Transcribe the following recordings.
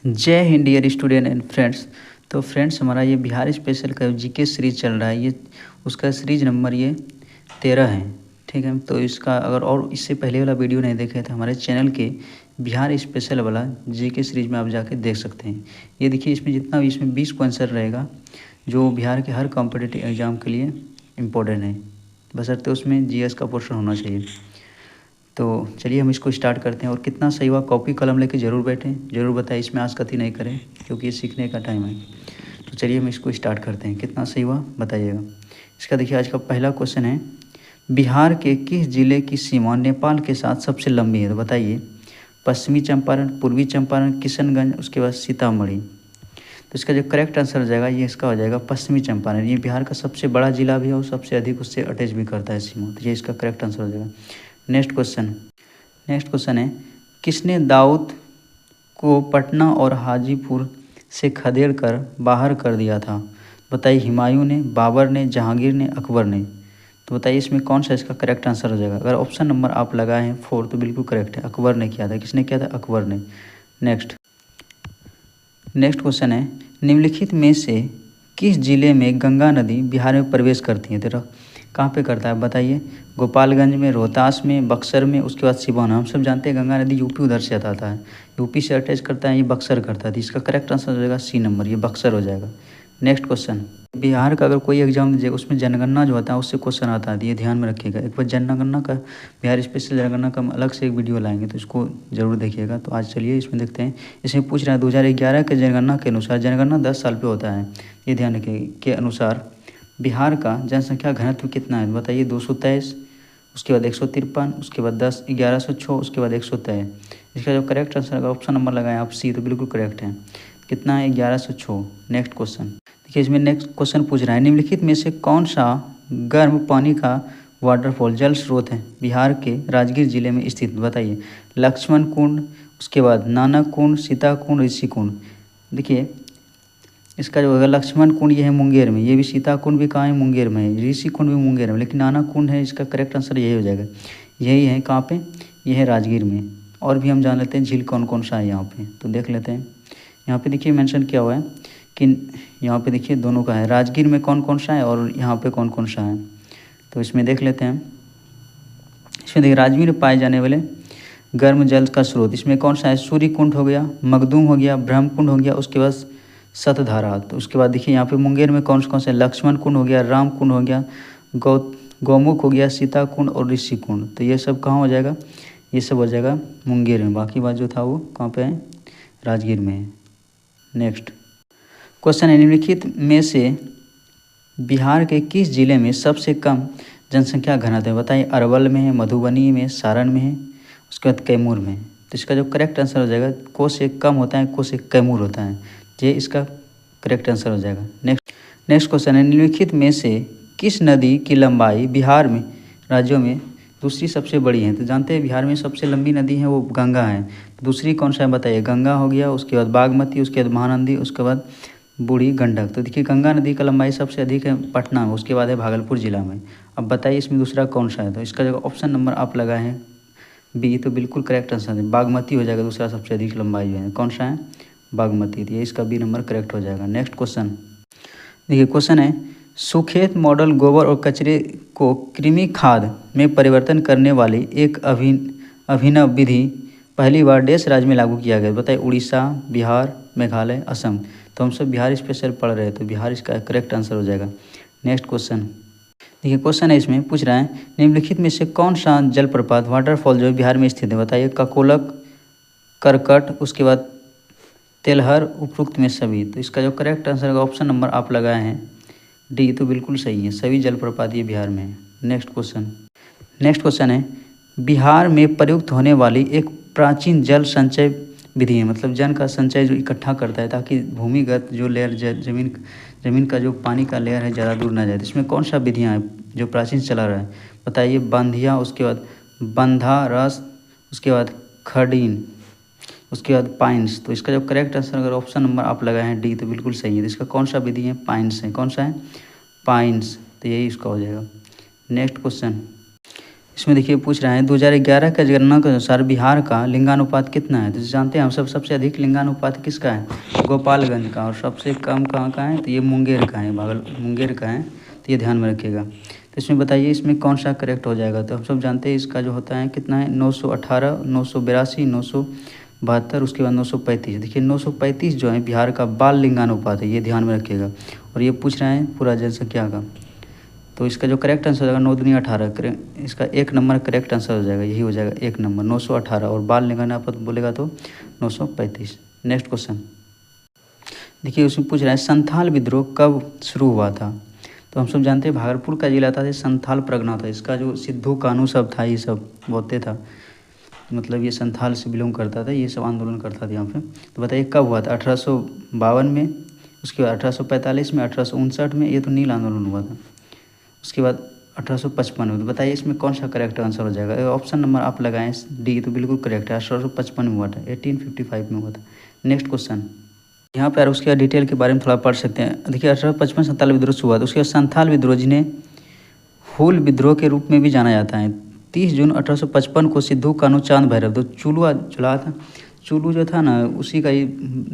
जय Hind dear student and friends. तो friends, हमारा ये बिहार स्पेशल का जीके सीरीज चल रहा है। ये उसका सीरीज नंबर ये 13 है। ठीक है, तो इसका अगर और इससे पहले वाला वीडियो नहीं देखे तो हमारे चैनल के बिहार स्पेशल वाला जीके सीरीज में आप जाके देख सकते हैं। ये देखिए, इसमें जितना भी इसमें 20 क्वेश्चन रहेगा जो बिहार के हर कॉम्पिटिटिव एग्ज़ाम के लिए इम्पोर्टेंट है, बशर्ते उसमें जीएस का पोर्शन होना चाहिए। तो चलिए हम इसको स्टार्ट करते हैं। और कितना सही हुआ, कॉपी कलम लेके ज़रूर बैठें, ज़रूर बताएं, इसमें आसकती नहीं करें क्योंकि ये सीखने का टाइम है। तो चलिए हम इसको स्टार्ट करते हैं। कितना सही हुआ बताइएगा। इसका देखिए, आज का पहला क्वेश्चन है, बिहार के किस जिले की सीमा नेपाल के साथ सबसे लंबी है? तो बताइए। पश्चिमी चंपारण, पूर्वी चंपारण, किशनगंज, उसके बाद सीतामढ़ी। तो इसका जो करेक्ट आंसर हो जाएगा ये इसका हो जाएगा पश्चिमी चंपारण। ये बिहार का सबसे बड़ा जिला भी है और सबसे अधिक उससे अटैच भी करता है सीमा। तो ये इसका करेक्ट आंसर हो जाएगा। नेक्स्ट क्वेश्चन है, किसने दाऊद को पटना और हाजीपुर से खदेड़ कर बाहर कर दिया था? बताइए। हुमायूं ने, बाबर ने, जहांगीर ने, अकबर ने। तो बताइए इसमें कौन सा इसका करेक्ट आंसर हो जाएगा। अगर ऑप्शन नंबर आप लगाए हैं 4 तो बिल्कुल करेक्ट है, अकबर ने किया था। किसने किया था? अकबर ने। नेक्स्ट क्वेश्चन है, निम्नलिखित में से किस जिले में गंगा नदी बिहार में प्रवेश करती है? तो कहाँ पे करता है बताइए। गोपालगंज में, रोहतास में, बक्सर में, उसके बाद सिवान। हम सब जानते हैं गंगा नदी यूपी उधर से आता है, यूपी से अटैच करता है, ये बक्सर करता है। इसका करेक्ट आंसर हो जाएगा सी नंबर, ये बक्सर हो जाएगा। नेक्स्ट क्वेश्चन, बिहार का अगर कोई एग्जाम दीजिएगा उसमें जनगणना जो होता है उससे क्वेश्चन आता है, ये ध्यान में रखिएगा। एक बार जनगणना का, बिहार स्पेशल जनगणना का हम अलग से एक वीडियो लाएंगे, तो इसको जरूर देखिएगा। तो आज चलिए इसमें देखते हैं। इसमें पूछ रहा है 2011 के जनगणना के अनुसार, जनगणना 10 साल पे होता है, ये ध्यान रखिए, के अनुसार बिहार का जनसंख्या घनत्व कितना है? बताइए। 223, उसके बाद 153, उसके बाद 1106, उसके बाद 123। इसका जो करेक्ट आंसर अगर ऑप्शन नंबर लगाएं आप सी तो बिल्कुल करेक्ट है। कितना है? 1106। नेक्स्ट क्वेश्चन देखिए, इसमें नेक्स्ट क्वेश्चन पूछ रहा है, निम्नलिखित में से कौन सा गर्म पानी का वाटरफॉल जल स्रोत है बिहार के राजगीर जिले में स्थित? बताइए। लक्ष्मण कुंड, उसके बाद नानक कुंड, सीता कुंड, ऋषि कुंड। देखिए इसका जो होगा लक्ष्मण कुंड ये है मुंगेर में, ये भी सीता कुंड भी कहाँ है? मुंगेर में है। ऋषि कुंड भी मुंगेर में, लेकिन नानक कुंड है, इसका करेक्ट आंसर यही हो जाएगा। यही है कहाँ पे? ये है राजगीर में। और भी हम जान लेते हैं झील कौन कौन सा है यहाँ पे, तो देख लेते हैं। यहाँ पे देखिए मेंशन किया हुआ है कि यहाँ पे देखिए दोनों का है, राजगीर में कौन कौन सा है और यहाँ पे कौन कौन सा है। तो इसमें देख लेते हैं। इसमें देखिए राजगीर में पाए जाने वाले गर्म जल का स्रोत इसमें कौन सा है? सूर्य कुंड हो गया, मखदूम हो गया, ब्रह्म कुंड हो गया, उसके बाद सतधारा। तो उसके बाद देखिए यहाँ पे मुंगेर में कौन कौन से? लक्ष्मण कुंड हो गया, राम कुंड हो गया, गौमुख हो गया, सीता कुंड और ऋषि कुंड। तो ये सब कहाँ हो जाएगा? ये सब हो जाएगा मुंगेर में। बाकी बात जो था वो कहाँ पे है? राजगीर में है। नेक्स्ट क्वेश्चन है, निम्नलिखित में से बिहार के किस जिले में सबसे कम जनसंख्या घनत्व है? बताइए। अरवल में है, मधुबनी में, सारण में है, उसके बाद कैमूर में। तो इसका जो करेक्ट आंसर हो जाएगा, को से कम होता है, को से कैमूर होता है, ये इसका करेक्ट आंसर हो जाएगा। नेक्स्ट क्वेश्चन है, निम्नलिखित में से किस नदी की लंबाई बिहार में राज्यों में दूसरी सबसे बड़ी है? तो जानते हैं बिहार में सबसे लंबी नदी है वो गंगा है। तो दूसरी कौन सा है बताइए। गंगा हो गया, उसके बाद बागमती, उसके बाद महानंदी, उसके बाद बूढ़ी गंडक। तो देखिए गंगा नदी का लंबाई सबसे अधिक है पटना में, उसके बाद है भागलपुर जिला में। अब बताइए इसमें दूसरा कौन सा है? तो इसका जो ऑप्शन नंबर आप लगाए हैं बी तो बिल्कुल करेक्ट आंसर है, बागमती हो जाएगा। दूसरा सबसे अधिक लंबाई जो है कौन सा है? बागमती। तो ये इसका बी नंबर करेक्ट हो जाएगा। नेक्स्ट क्वेश्चन देखिए, क्वेश्चन है, सुखेत मॉडल गोबर और कचरे को कृमि खाद में परिवर्तन करने वाली एक अभिनव विधि पहली बार देश राज्य में लागू किया गया। बताइए। उड़ीसा, बिहार, मेघालय, असम। तो हम सब बिहार स्पेशल पढ़ रहे हैं तो बिहार इसका करेक्ट आंसर हो जाएगा। नेक्स्ट क्वेश्चन देखिए, क्वेश्चन है इसमें पूछ रहा है, निम्नलिखित में से कौन सा जलप्रपात वाटरफॉल जो है बिहार में स्थित है? बताइए। ककोलक, करकट, उसके बाद तेलहर, उपरोक्त में सभी। तो इसका जो करेक्ट आंसर है ऑप्शन नंबर आप लगाए हैं डी तो बिल्कुल सही है, सभी जलप्रपात ये बिहार में है। नेक्स्ट क्वेश्चन है, बिहार में प्रयुक्त होने वाली एक प्राचीन जल संचय विधि है, मतलब जल का संचय जो इकट्ठा करता है ताकि भूमिगत जो लेयर जमीन का जो पानी का लेयर है ज़्यादा दूर ना जाए। तो इसमें कौन सा विधियाँ हैं जो प्राचीन चला रहा है? बताइए। बांधिया, उसके बाद बंधा रस, उसके बाद खडीन, उसके बाद पाइन्स। तो इसका जो करेक्ट आंसर अगर ऑप्शन नंबर आप लगाए हैं डी तो बिल्कुल सही है। तो इसका कौन सा विधि है? पाइन्स है। कौन सा है? पाइन्स। तो यही इसका हो जाएगा। नेक्स्ट क्वेश्चन इसमें देखिए पूछ रहे हैं 2011 का जनगणना के अनुसार बिहार का लिंगानुपात कितना है। तो जानते हैं हम सब, सबसे अधिक लिंगानुपात किसका है, गोपालगंज का, और सबसे कम कहाँ का है, तो ये मुंगेर का है, मुंगेर का है। तो ये ध्यान में रखिएगा। तो इसमें बताइए इसमें कौन सा करेक्ट हो जाएगा। तो हम सब जानते हैं इसका जो होता है कितना है, 918, 982, 972, उसके बाद 935। देखिए 935 जो है बिहार का बाल लिंगानुपात है, ये ध्यान में रखिएगा। और ये पूछ रहे हैं पूरा जनसंख्या का, तो इसका जो करेक्ट आंसर हो जाएगा 9 दूनी 18, इसका 1 नंबर करेक्ट आंसर हो जाएगा, यही हो जाएगा 1 नंबर 918। और बाल लिंगानुपात बोलेगा तो 935। नेक्स्ट क्वेश्चन देखिए उसमें पूछ रहा है संथाल विद्रोह कब शुरू हुआ था। तो हम सब जानते हैं भागलपुर का जिला था, संथाल परगना था। इसका जो सिद्धू कानू सब था, ये सब बोलते था, मतलब ये संथाल से बिलोंग करता था, ये सब आंदोलन करता था यहाँ पे। तो बताइए कब हुआ था, 1852 में, उसके बाद 1845 में, 1859 में, ये तो नील आंदोलन हुआ था। उसके बाद 1855 में। तो बताइए इसमें कौन सा करेक्ट आंसर हो जाएगा। ऑप्शन नंबर आप लगाएं डी, तो बिल्कुल करेक्ट है, 1855 में हुआ था, 1855 में हुआ था। नेक्स्ट क्वेश्चन यहाँ पर उसके बाद डिटेल के बारे में थोड़ा पढ़ सकते हैं। देखिए 1855 संथाल विद्रोह शुरू हुआ था। उसके बाद संथाल विद्रोह जिन्हें हूल विद्रोह के रूप में भी जाना जाता है, 30 जून 1855 को सिद्धू कानू चांद भैरव, तो चुलू चला था, चुलू जो था ना उसी का ही,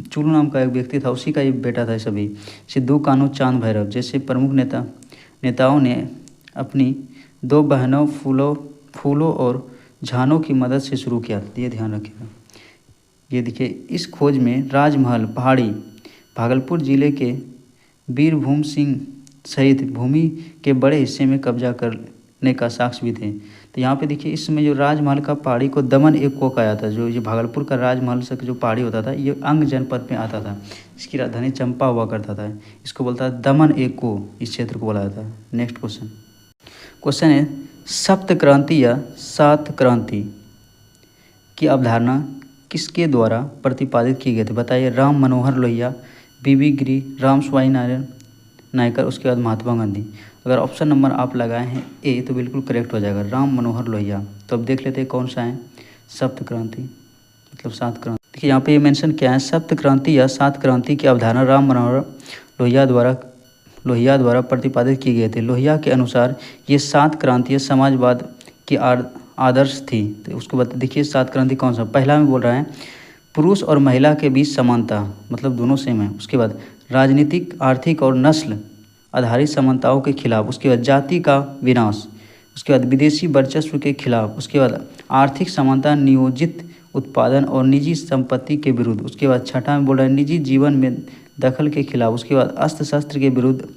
चुलू नाम का एक व्यक्ति था, उसी का ही बेटा था सभी, सिद्धू कानू चांद भैरव जैसे प्रमुख नेताओं ने अपनी 2 बहनों फूलों और झानों की मदद से शुरू किया। ये ध्यान रखिएगा। ये देखिए इस खोज में राजमहल पहाड़ी भागलपुर जिले के बीरभूम सिंह सहित भूमि के बड़े हिस्से में कब्जा करने का साक्ष्य भी थे। तो यहाँ पे देखिए इसमें जो राजमहल का पहाड़ी को दमन एको कहा था, जो ये भागलपुर का राजमहल से जो पहाड़ी होता था ये अंग जनपद में आता था, इसकी राजधानी चंपा हुआ करता था, इसको बोलता था दमन एको, इस क्षेत्र को बोला जाता है। नेक्स्ट क्वेश्चन है सप्त क्रांति या 7 क्रांति की अवधारणा किसके द्वारा प्रतिपादित की गई थी। बताइए राम मनोहर लोहिया, बीबी गिरी, राम स्वामीनारायण नायकर, उसके बाद महात्मा गांधी। अगर ऑप्शन नंबर आप लगाए हैं ए तो बिल्कुल करेक्ट हो जाएगा, राम मनोहर लोहिया। तो अब देख लेते हैं कौन सा है, सप्त क्रांति मतलब 7 क्रांति। देखिए यहाँ पे ये मेंशन क्या है, सप्त क्रांति या 7 क्रांति की अवधारणा राम मनोहर लोहिया द्वारा प्रतिपादित की गई थी। लोहिया के अनुसार ये 7 क्रांतियाँ समाजवाद की आदर्श थी। तो उसके बाद देखिए 7 क्रांति कौन सा, पहला में बोल रहा है पुरुष और महिला के बीच समानता, मतलब दोनों सेम है। उसके बाद राजनीतिक, आर्थिक और नस्ल आधारित समानताओं के खिलाफ। उसके बाद जाति का विनाश। उसके बाद विदेशी वर्चस्व के खिलाफ। उसके बाद आर्थिक समानता, नियोजित उत्पादन और निजी संपत्ति के विरुद्ध। उसके बाद छठा में बोल रहा है निजी जीवन में दखल के खिलाफ। उसके बाद अस्त्र शस्त्र के विरुद्ध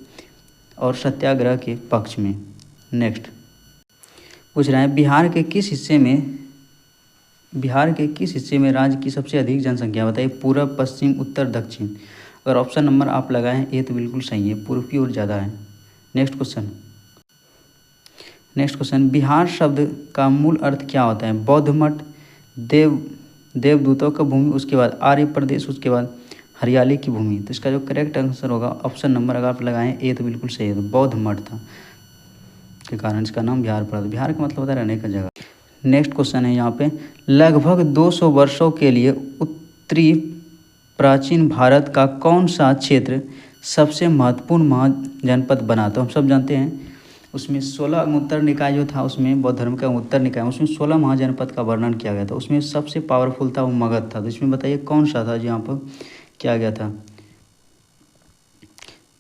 और सत्याग्रह के पक्ष में। नेक्स्ट पूछ रहे हैं बिहार के किस हिस्से में राज्य की सबसे अधिक जनसंख्या। बताइए पूर्व, पश्चिम, उत्तर, दक्षिण। अगर ऑप्शन नंबर आप लगाए हैं ये तो बिल्कुल सही है, पूर्व की ओर ज़्यादा है। नेक्स्ट क्वेश्चन बिहार शब्द का मूल अर्थ क्या होता है। बौद्ध मठ, देवदूतों का भूमि, उसके बाद आर्य प्रदेश, उसके बाद हरियाली की भूमि। तो इसका जो करेक्ट आंसर होगा ऑप्शन नंबर अगर आप लगाएं ए तो बिल्कुल सही है, तो बौद्ध मठ था के कारण इसका नाम बिहार पड़ा था। बिहार का मतलब होता है रहने का जगह। नेक्स्ट क्वेश्चन है यहाँ पे लगभग 200 वर्षों के लिए उत्तरी प्राचीन भारत का कौन सा क्षेत्र सबसे महत्वपूर्ण महाजनपद बना। तो हम सब जानते हैं उसमें 16 अंगुत्तर निकाय जो था, उसमें बौद्ध धर्म का अंगुत्तर निकाय, उसमें 16 महाजनपद का वर्णन किया गया था। उसमें सबसे पावरफुल था वो मगध था। तो इसमें बताइए कौन सा था जहाँ पर किया गया था,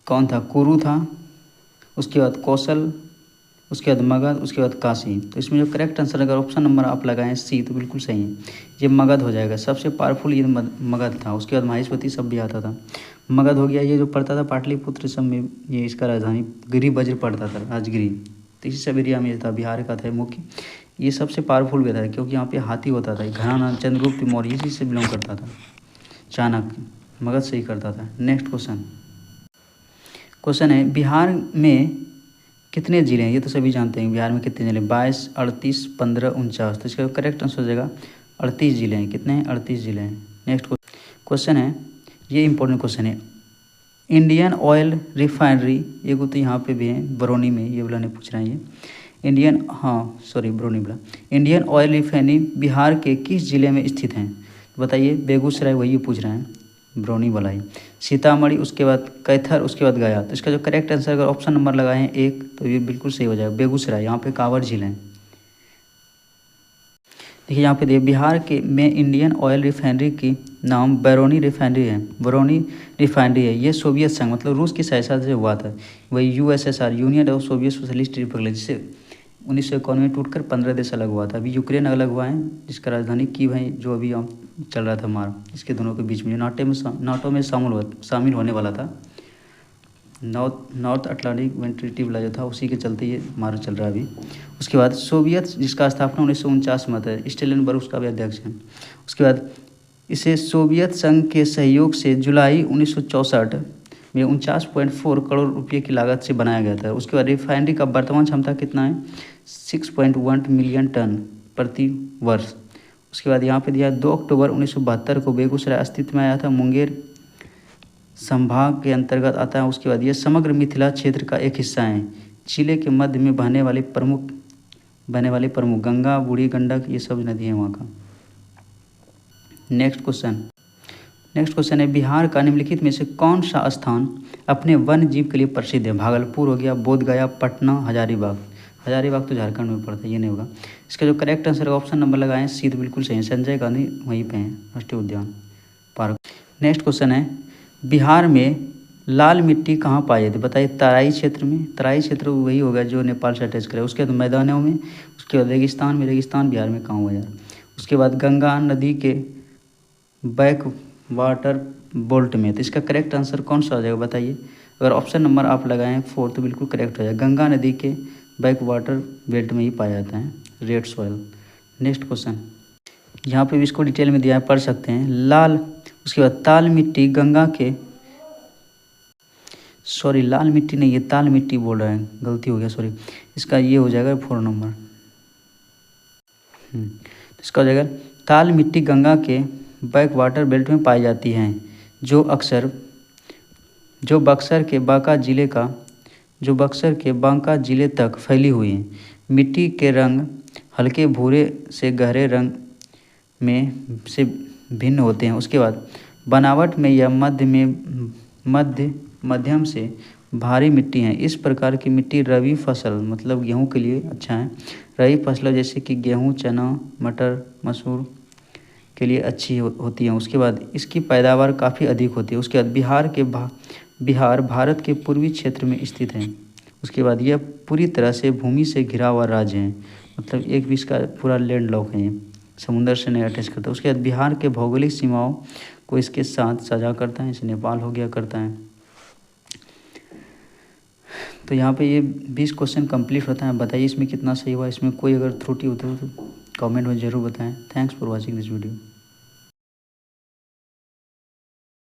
कौन था। कुरु था, उसके बाद कौशल, उसके बाद मगध, उसके बाद काशी। तो इसमें जो करेक्ट आंसर अगर ऑप्शन नंबर आप लगाएं सी तो बिल्कुल सही है, ये मगध हो जाएगा। सबसे पावरफुल ये मगध था। उसके बाद माहेश्वती सब भी आता था, मगध हो गया। ये जो पड़ता था पाटलिपुत्र सब में, ये इसका राजधानी गिरी वज्र पड़ता था, राजगिरी। तो इसी सब एरिया में था, बिहार का था मुख्य। ये सबसे पावरफुल भी था क्योंकि यहाँ पे हाथी होता था। घराना चंद्रगुप्त मौर्य इसी से बिलोंग करता था, चाणक्य मगध से ही करता था। नेक्स्ट क्वेश्चन है बिहार में कितने ज़िले हैं। ये तो सभी जानते हैं बिहार में कितने ज़िले, 22, 38, 15, 49। तो इसका करेक्ट आंसर हो जाएगा 38 ज़िले हैं। कितने हैं, 38 ज़िले हैं। नेक्स्ट क्वेश्चन है, ये इंपॉर्टेंट क्वेश्चन है, इंडियन ऑयल रिफाइनरी, ये तो यहाँ पे भी है बरौनी में, ये वाला नहीं पूछ रहे हैं ये बरौनी वाला। इंडियन ऑयल रिफाइनरी बिहार के किस ज़िले में स्थित हैं। बताइए बेगूसराय, वही पूछ रहे हैं, बरौनी वाला ही। सीतामढ़ी, उसके बाद कैथर, उसके बाद गया। तो इसका जो करेक्ट आंसर अगर ऑप्शन नंबर लगाए हैं 1 तो ये बिल्कुल सही हो जाएगा, बेगूसराय। यहाँ पे कांवर झील है। देखिए यहाँ पे देखिए बिहार के में इंडियन ऑयल रिफाइनरी की नाम बरौनी रिफाइनरी है। बरौनी रिफाइनरी है, ये सोवियत संघ मतलब रूस की सहायता से हुआ था। वही USSR, union of Soviet socialist Republic, जिससे 1951 में टूटकर 15 देश अलग हुआ था। अभी यूक्रेन अलग हुआ है, जिसका राजधानी कीव है, जो अभी चल रहा था मार इसके दोनों के बीच में, जो नाटो में शामिल होने वाला था। नॉर्थ अटलांटिक ट्रीटी वाला जो था, उसी के चलते ये मार चल रहा है अभी। उसके बाद सोवियत, जिसका स्थापना 1949 में था, स्टेलनबर्ग उसका भी अध्यक्ष है। उसके बाद इसे सोवियत संघ के सहयोग से जुलाई 1964 में 49.4 करोड़ रुपये की लागत से बनाया गया था। उसके बाद रिफाइनरी का वर्तमान क्षमता कितना है? 6.1 मिलियन टन प्रति वर्ष। उसके बाद यहाँ पे दिया 2 अक्टूबर 1972 को बेगूसराय अस्तित्व में आया था, मुंगेर संभाग के अंतर्गत आता है। उसके बाद ये समग्र मिथिला क्षेत्र का एक हिस्सा है। जिले के मध्य में बहने वाली प्रमुख गंगा, बूढ़ी गंडक, ये सब नदी है वहाँ का। नेक्स्ट क्वेश्चन है, बिहार का निम्नलिखित में से कौन सा स्थान अपने वन्य जीव के लिए प्रसिद्ध है? भागलपुर हो गया, बोधगया, पटना, हजारीबाग। हजारीबाग तो झारखंड में पड़ता है, ये नहीं होगा। इसका जो करेक्ट आंसर ऑप्शन नंबर लगाएं सी, तो बिल्कुल सही है। संजय गांधी वहीं पे हैं, राष्ट्रीय उद्यान पार्क। नेक्स्ट क्वेश्चन है, बिहार में लाल मिट्टी कहाँ पाई जाती है? बताइए। तराई क्षेत्र में। तराई क्षेत्र वही होगा जो नेपाल से अटैच करे। उसके बाद मैदानों में। उसके बाद रेगिस्तान में। रेगिस्तान बिहार में कहाँ हुआ यार? उसके बाद गंगा नदी के बैक वाटर बोल्ट में। तो इसका करेक्ट आंसर कौन सा आ जाएगा बताइए? अगर ऑप्शन नंबर आप लगाएं 4 तो बिल्कुल करेक्ट हो जाएगा। गंगा नदी के बैक वाटर बेल्ट में ही पाया जाता है रेड सॉइल। नेक्स्ट क्वेश्चन, यहाँ पे भी इसको डिटेल में दिया है, पढ़ सकते हैं। लाल, उसके बाद ताल मिट्टी गंगा के, सॉरी लाल मिट्टी नहीं, ये ताल मिट्टी बोल रहे हैं, गलती हो गया, सॉरी। इसका ये हो जाएगा 4 नंबर। इसका हो जाएगा ताल मिट्टी गंगा के बैक वाटर बेल्ट में पाई जाती हैं, जो बक्सर के बांका जिले तक फैली हुई हैं। मिट्टी के रंग हल्के भूरे से गहरे रंग में से भिन्न होते हैं। उसके बाद बनावट में यह मध्यम से भारी मिट्टी है। इस प्रकार की मिट्टी रबी फसल मतलब गेहूं के लिए अच्छा है। रबी फसलों जैसे कि गेहूं, चना, मटर, मसूर के लिए अच्छी होती है। उसके बाद इसकी पैदावार काफ़ी अधिक होती है। उसके बाद बिहार भारत के पूर्वी क्षेत्र में स्थित है। उसके बाद यह पूरी तरह से भूमि से घिरा हुआ राज्य है, मतलब एक भी इसका पूरा लैंड लॉक है, समुंदर से नहीं अटैच करता। उसके बाद बिहार के भौगोलिक सीमाओं को इसके साथ साझा करता है, जैसे नेपाल हो गया करता है। तो यहाँ पे ये 20 क्वेश्चन कंप्लीट होता है। बताइए इसमें कितना सही हुआ, इसमें कोई अगर त्रुटि होती हो तो कमेंट में ज़रूर बताएं। Thanks for watching this video.